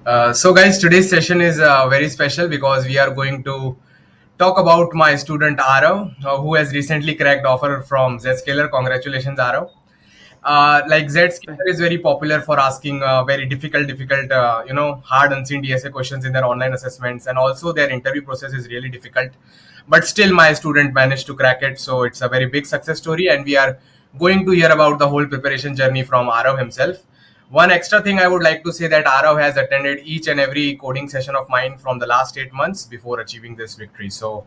So guys, today's session is very special because we are going to talk about my student Arav, who has recently cracked offer from Zscaler. Congratulations, Arav. Like Zscaler is very popular for asking very difficult, hard unseen DSA questions in their online assessments, and also their interview process is really difficult. But still, my student managed to crack it, so it's a very big success story, and we are going to hear about the whole preparation journey from Arav himself. One extra thing I would like to say that Arav has attended each and every coding session of mine from the last 8 months before achieving this victory. So,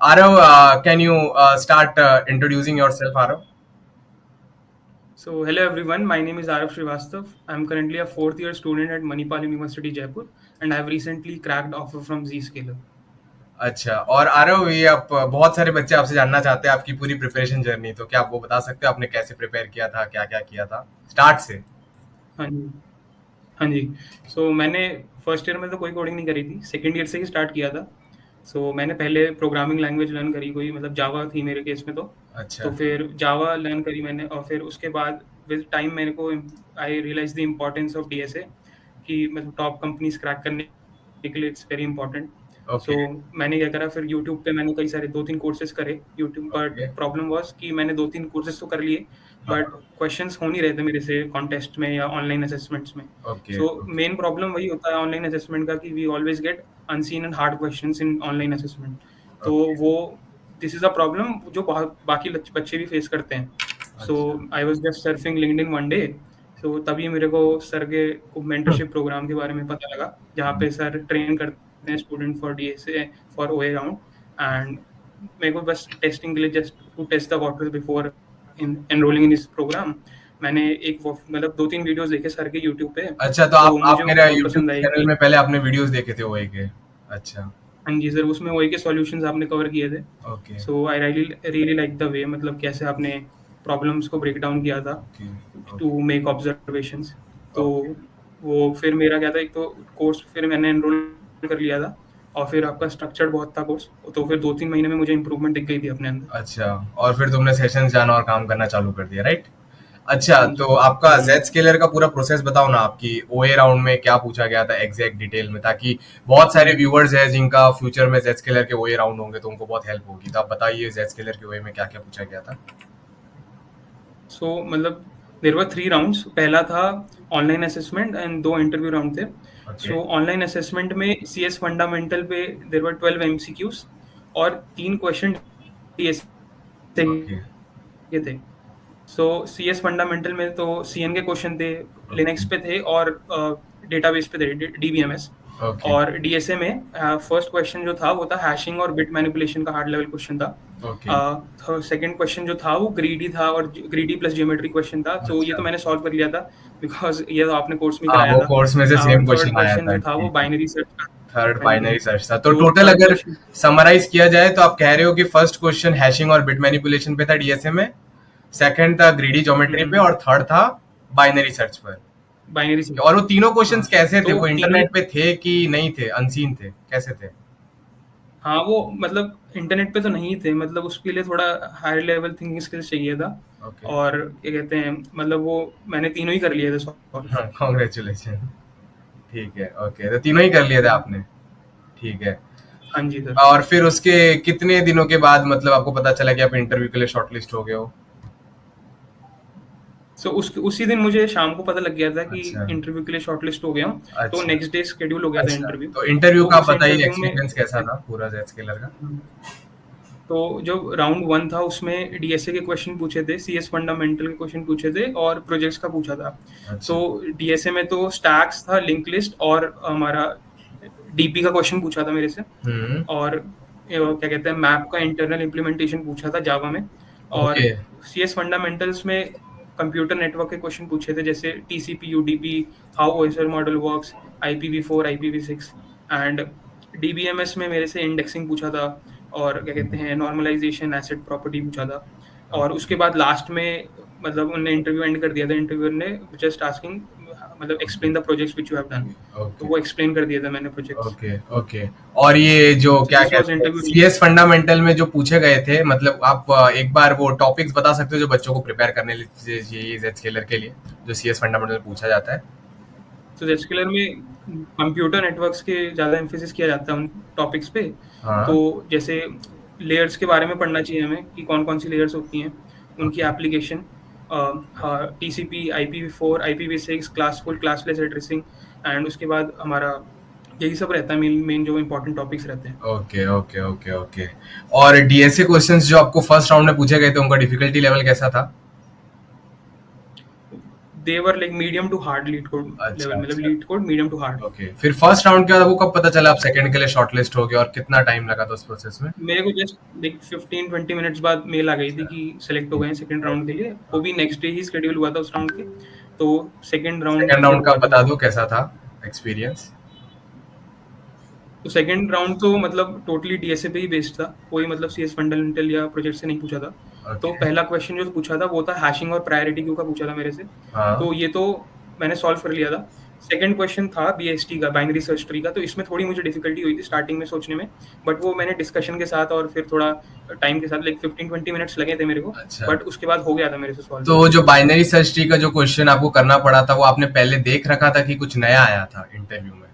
Arav, can you start introducing yourself, Arav? So, hello everyone, my name is Arav Srivastav. I'm currently a fourth year student at Manipal University, Jaipur, and I've recently cracked offer from Zscaler. अच्छा, और आरव, ये आप बहुत सारे बच्चे आपसे जानना चाहते हैं आपकी पूरी प्रिपरेशन जर्नी, तो क्या आप वो बता सकते हो आपने कैसे प्रिपेयर किया था, क्या क्या किया था स्टार्ट से? हाँ जी, हाँ जी। सो मैंने फर्स्ट ईयर में तो कोई कोडिंग नहीं करी थी, सेकेंड ईयर से ही स्टार्ट किया था। सो मैंने पहले प्रोग्रामिंग लैंग्वेज लर्न करी, कोई मतलब जावा थी मेरे केस में तो अच्छा। फिर जावा लर्न करी मैंने, और फिर उसके बाद विद टाइम मेरे को I realise the importance of DSA कि मतलब टॉप कंपनीज क्रैक करने के लिए it's very important. So okay. मैंने क्या करा, फिर यूट्यूब पे मैंने कई सारे 2-3 कोर्सेज करे YouTube, but okay. Problem was कि मैंने 2-3 कोर्सेज तो कर लिए, बट हाँ। क्वेश्चंस हो नहीं रहे थे मेरे से कॉन्टेस्ट में या ऑनलाइन असेसमेंट्स में। Okay. So okay. Main problem वही होता है ऑनलाइन असेसमेंट का कि we always get unseen and hard questions in online assessment. तो ओके। वो दिस इज अ प्रॉब्लम जो बाकी बच्चे भी फेस करते हैं। सो अच्छा। I was just surfing LinkedIn one day, so तभी मेरे को सर के मेंटरशिप प्रोग्राम के बारे में पता लगा, जहाँ पे सर ट्रेन करते हैं student for DSA for OA round. And मेरे को बस टेस्टिंग के लिए, just to test the water before in enrolling in this programme, मैंने मतलब 2-3 वीडियोस देखे सर के यूट्यूब पे। अच्छा, तो तो आप मुझे वो मेरा बहुत यूट्यूब पसंद आई चैनल कि में पहले आपने वीडियोस देखे थे ओए के? अच्छा। हाँ जी सर, उसमें वही के सॉल्यूशंस आपने कवर किए थे। Okay. So I really really like the way, मतलब कैसे आपने प्रॉब्लम्स को ब्रेक डाउन किया था okay. To okay. Make observations. तो ओके। वो फिर मेरा क्या था, एक तो कोर्स फिर मैंने एनरोल कर लिया था, और फिर आपका स्ट्रक्चर्ड बहुत था कोर्स, तो फिर 2-3 महीने में मुझे इंप्रूवमेंट दिख गई थी अपने अंदर। अच्छा, और फिर तुमने सेशंस जाना और काम करना चालू कर दिया, राइट? अच्छा, हाँ तो जी, आपका हाँ जी। जेड स्केलर का पूरा प्रोसेस बताओ ना, आपकी ओए राउंड में क्या पूछा गया था एग्जैक्ट डिटेल में, ताकि बहुत सारे व्यूअर्स हैं जिनका फ्यूचर में जेड स्केलर के ओए राउंड होंगे तो उनको बहुत हेल्प होगी, तो आप बताइए जेड स्केलर के ओए में क्या क्या पूछा गया था? सो मतलब देयर वर 3 राउंड्स। पहला था online assessment and 2 interview round थे। ओके। सो ऑनलाइन असेसमेंट में सीएस फंडामेंटल पे देयर वर 12 एमसीक्यूज और 3 क्वेश्चन डीएसए ओके। के थे। सो सीएस फंडामेंटल में तो सीएन के क्वेश्चन थे, लिनक्स ओके। पे थे, और डेटाबेस पे थे, डीबीएमएस। ओके। और डीएसए में फर्स्ट क्वेश्चन जो था वो था हैशिंग और बिट मैनिपुलेशन का हार्ड लेवल क्वेश्चन था। ओके। सेकंड क्वेश्चन जो था वो ग्रीडी था, और ग्रीडी प्लस ज्योमेट्री क्वेश्चन था, तो ये अच्छा। तो मैंने सॉल्व कर लिया था बिकॉज ये तो आपने कोर्स में हाँ, कराया वो था। कोर्स में से और सेम थर्ड क्वेश्चन आया क्वेश्चन था, जो था वो ठीक है। बाइनरी सर्च का। थर्ड हाँ जी। बाइनरी सर्च था, तो तो टोटल थर्ड अगर क्वेश्चन समराइज किया जाए तो आप कह रहे हो कि फर्स्ट क्वेश्चन हैशिंग और बिट मैनिपुलेशन पे था डीएसए में, सेकंड था ग्रीडी ज्योमेट्री पे, और थर्ड था बाइनरी सर्च पर। बाइनरी और सर्च। वो तीनों हाँ, क्वेश्चंस कैसे थे, तो वो तीनों ही। इंटरनेट पे थे कि नहीं थे, अनसीन थे, कैसे थे? हाँ, वो मतलब इंटरनेट पे तो नहीं थे, मतलब उसके लिए थोड़ा हायर लेवल थिंकिंग स्किल्स चाहिए था। ओके। और क्या कहते हैं, मतलब वो मैंने तीनों ही कर लिए थे सॉल्व। हाँ, कॉन्ग्रेचुलेशन। ठीक है, ओके, तो तीनों ही कर लिए थे आपने? ठीक है। हाँ जी सर। और फिर उसके कितने दिनों के बाद मतलब आपको पता चला कि आप इंटरव्यू के लिए शॉर्टलिस्ट हो गए हो? सो उसी दिन मुझे शाम को पता लग गया था कि अच्छा। इंटरव्यू के लिए शॉर्टलिस्ट हो गया हूँ। तो अच्छा। नेक्स्ट डे शेड्यूल हो गया था अच्छा, इंटरव्यू। तो इंटरव्यू तो का आप उस बताइए इंटरव्यू में एक्सपीरियंस कैसा था पूरा जेड स्केलर का? तो जो राउंड 1 था उसमें डीएसए के क्वेश्चन पूछे थे, सीएस फंडामेंटल के क्वेश्चन पूछे थे, और प्रोजेक्ट्स का पूछा था। अच्छा। तो डीएसए में तो स्टैक्स था, लिंक लिस्ट, और हमारा डीपी का क्वेश्चन पूछा था मेरे से। हम्म। और क्या कहते हैं, मैप का इंटरनल इम्प्लीमेंटेशन पूछा था जावा में। और ओके। सीएस फंडामेंटल्स में कंप्यूटर नेटवर्क के क्वेश्चन पूछे थे, जैसे TCP, UDP, how OSR model works, IPv4, IPv6। And DBMS में मेरे से इंडेक्सिंग पूछा था, और क्या कहते हैं, नॉर्मलाइजेशन, एसिड प्रॉपर्टी पूछा था। और उसके ओके। बाद लास्ट में मतलब उन्होंने इंटरव्यू एंड कर दिया था, इंटरव्यूअर ने जस्ट आस्किंग मतलब explain the projects which you have done. तो ओके। वो एक्सप्लेन कर दिया था मैंने प्रोजेक्ट्स। ओके। ओके। और ये जो क्या दिस वाज कहते हैं इंटरव्यू। सीएस फंडामेंटल में जो पूछे गए थे, मतलब आप एक बार वो टॉपिक्स बता सकते हो जो बच्चों को प्रिपेयर करने लिए जेड स्केलर के लिए, जो सीएस फंडामेंटल में पूछा जाता है? तो जेस्कुलर में कंप्यूटर नेटवर्क्स के ज़्यादा एम्फेसिस किया जाता है उन टॉपिक्स पे। हाँ। तो जैसे लेयर्स के बारे में पढ़ना चाहिए हमें कि कौन-कौन सी लेयर्स होती हैं, उनकी ओके। एप्लीकेशन, हाँ, TCP, IPv4, IPv6, classful, classless addressing, and उसके बाद हमारा यही सब रहता है, मेन मेन जो इम्पोर्टेंट टॉपिक्स रहते हैं। Okay okay okay okay. और डीएसए क्वेश्चंस जो आपको फर्स्ट राउंड में पूछे गए थे उनका डिफिकल्टी लेवल कैसा था? They were like medium to hard LeetCode अच्छा लेवल, मतलब अच्छा। LeetCode medium to hard. Okay, फिर फर्स्ट राउंड के बाद आपको कब पता चला आप सेकंड के लिए शॉर्टलिस्ट हो गए और कितना टाइम लगा था उस प्रोसेस में? मेरे को जस्ट लाइक 15-20 मिनट्स बाद मेल आ गई थी अच्छा। कि सेलेक्ट हो गए हैं सेकंड राउंड के लिए। वो भी ओके। नेक्स्ट डे ही शेड्यूल हुआ था उस राउंड के। तो सेकंड राउंड सेकंड फिर राउंड का हुआ था बता मेरा। दो कैसा था एक्सपीरियंस? तो सेकंड राउंड तो मतलब टोटली डीएसए पे ही बेस्ड था, कोई मतलब सीएस फंडामेंटल या प्रोजेक्ट से नहीं पूछा था। तो ओके। पहला क्वेश्चन जो पूछा था वो था हैशिंग और प्रायोरिटी क्यू का पूछा था मेरे से। हाँ। तो ये तो मैंने सॉल्व कर लिया था। सेकंड क्वेश्चन था बीएसटी का, बाइनरी सर्च ट्री का। तो इसमें थोड़ी मुझे डिफिकल्टी हुई थी स्टार्टिंग में सोचने में, बट वो मैंने डिस्कशन के साथ और फिर थोड़ा टाइम के साथ लाइक 15-20 मिनट्स लगे थे मेरे को, अच्छा। बट उसके बाद हो गया था मेरे से सॉल्व। तो जो बाइनरी सर्च ट्री का जो क्वेश्चन आपको करना पड़ा था वो आपने पहले देख रखा था कि कुछ नया आया था इंटरव्यू में?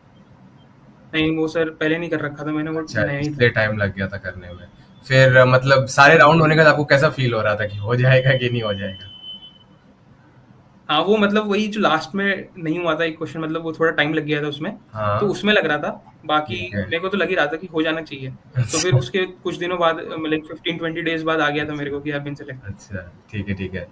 नहीं, वो सर पहले नहीं कर रखा था मैंने, वो अच्छा, नया ही इसलिए था। टाइम लग गया था करने में। फिर मतलब सारे हाँ जी, राउंड हाँ होने के जी। बाद आपको कैसा फील हो रहा था कि हो जाएगा कि नहीं हो जाएगा? हाँ, वो मतलब वही जो लास्ट में नहीं हुआ था एक क्वेश्चन, मतलब वो थोड़ा टाइम लग गया था उसमें, तो हाँ। उसमें लग रहा था। बाकी ठीक है। मेरे को तो लग ही रहा था कि हो जाना चाहिए। तो फिर अच्छा। उसके कुछ दिनों बाद लाइक 15-20 डेज़ बाद आ गया था मेरे को कि आई हैव बीन सिलेक्टेड। अच्छा, ठीक है ठीक है।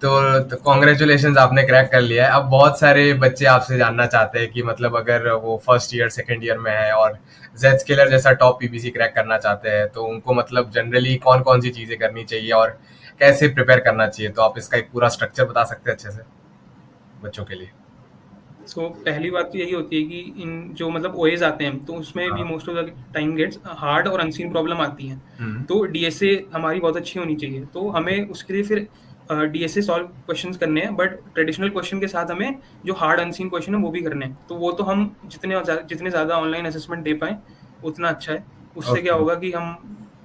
तो कॉन्ग्रेचुलेशन, आपने क्रैक कर लिया है। अब बहुत सारे बच्चे आपसे जानना चाहते हैं कि मतलब अगर वो फर्स्ट ईयर सेकंड ईयर में है और जेड स्केलर जैसा टॉप पीपीसी क्रैक करना चाहते हैं तो उनको मतलब जनरली कौन कौन सी चीजें करनी चाहिए और कैसे प्रिपेयर करना चाहिए, तो आप इसका एक पूरा स्ट्रक्चर बता सकते हैं अच्छे से बच्चों के लिए? सो पहली बात तो यही होती है कि इन जो मतलब ओएज आते हैं तो उसमें भी हाँ। Most of the time gets hard और अनसीन प्रॉब्लम आती हैं। हम्म। तो डीएसए हमारी बहुत अच्छी होनी चाहिए, तो हमें उसके लिए फिर डीएसए सॉल्व क्वेश्चंस करने हैं, बट ट्रेडिशनल क्वेश्चन के साथ हमें जो हार्ड अनसीन क्वेश्चन है वो भी करने हैं। तो वो तो हम जितने ज़्यादा ऑनलाइन असेसमेंट दे पाएँ उतना अच्छा है। उससे क्या ओके। होगा कि हम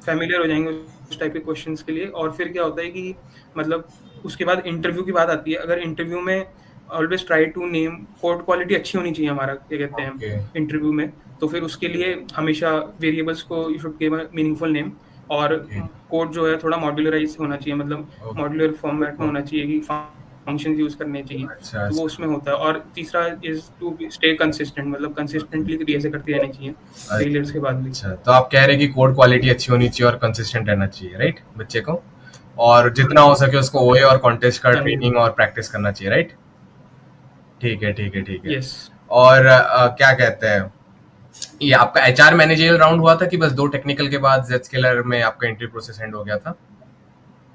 फेमिलियर हो जाएंगे उस टाइप के क्वेश्चंस के लिए। और फिर क्या होता है कि मतलब उसके बाद इंटरव्यू की बात आती है। अगर इंटरव्यू में always try to name code quality अच्छी होनी चाहिए हमारा, क्या कहते हैं, ओके। इंटरव्यू में। तो फिर उसके लिए हमेशा वेरिएबल्स को you should give a meaningful name. और ओके। कोड जो है थोड़ा मॉड्यूलराइज होना चाहिए, मतलब ओके। मॉड्यूलर फॉर्मेट में होना चाहिए कि फंक्शंस यूज करने चाहिए। अच्छा तो वो अच्छा। उसमें होता है। और तीसरा इज टू स्टे कंसिस्टेंट, मतलब कंसिस्टेंटली डीएसए करते रहना चाहिए फेलियर्स के बाद भी। अच्छा, तो आप कह रहे हैं कि कोड क्वालिटी अच्छी होनी चाहिए और कंसिस्टेंट रहना चाहिए, राइट, बच्चे को? और हाँ जितना जी, हो सके उसको ओए और कॉन्टेस्ट का हाँ जी। ट्रेनिंग और प्रैक्टिस करना चाहिए, राइट? ठीक है ठीक है ठीक है। यस। और क्या कहते हैं, ये आपका एचआर मैनेजरियल राउंड हुआ था कि बस दो टेक्निकल के बाद जेड स्केलर में आपका इंटरव्यू प्रोसेस एंड हो गया था?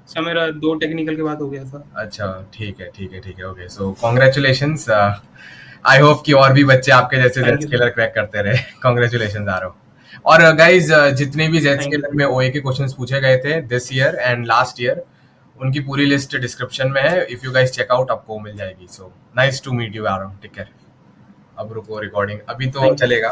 सर मेरा 2 टेक्निकल के बाद हो गया था। अच्छा, ठीक है ठीक है ठीक है। Okay, so congratulations. I hope कि और भी बच्चे आपके जैसे Z thank you sir. Scalar crack करते रहे। कॉन्ग्रेचुलेशंस आ रहा हूँ। और गाइज जितने भी जेड थैंक यू स्केलर सर। में ओए के क्वेश्चंस पूछे गए थे this year and last year, उनकी पूरी लिस्ट डिस्क्रिप्शन में है। If you guys check out आपको मिल जाएगी। So nice to meet you, आ रहा हूँ, टेक केयर। अब रुको रिकॉर्डिंग, अभी तो थैंक यू। चलेगा।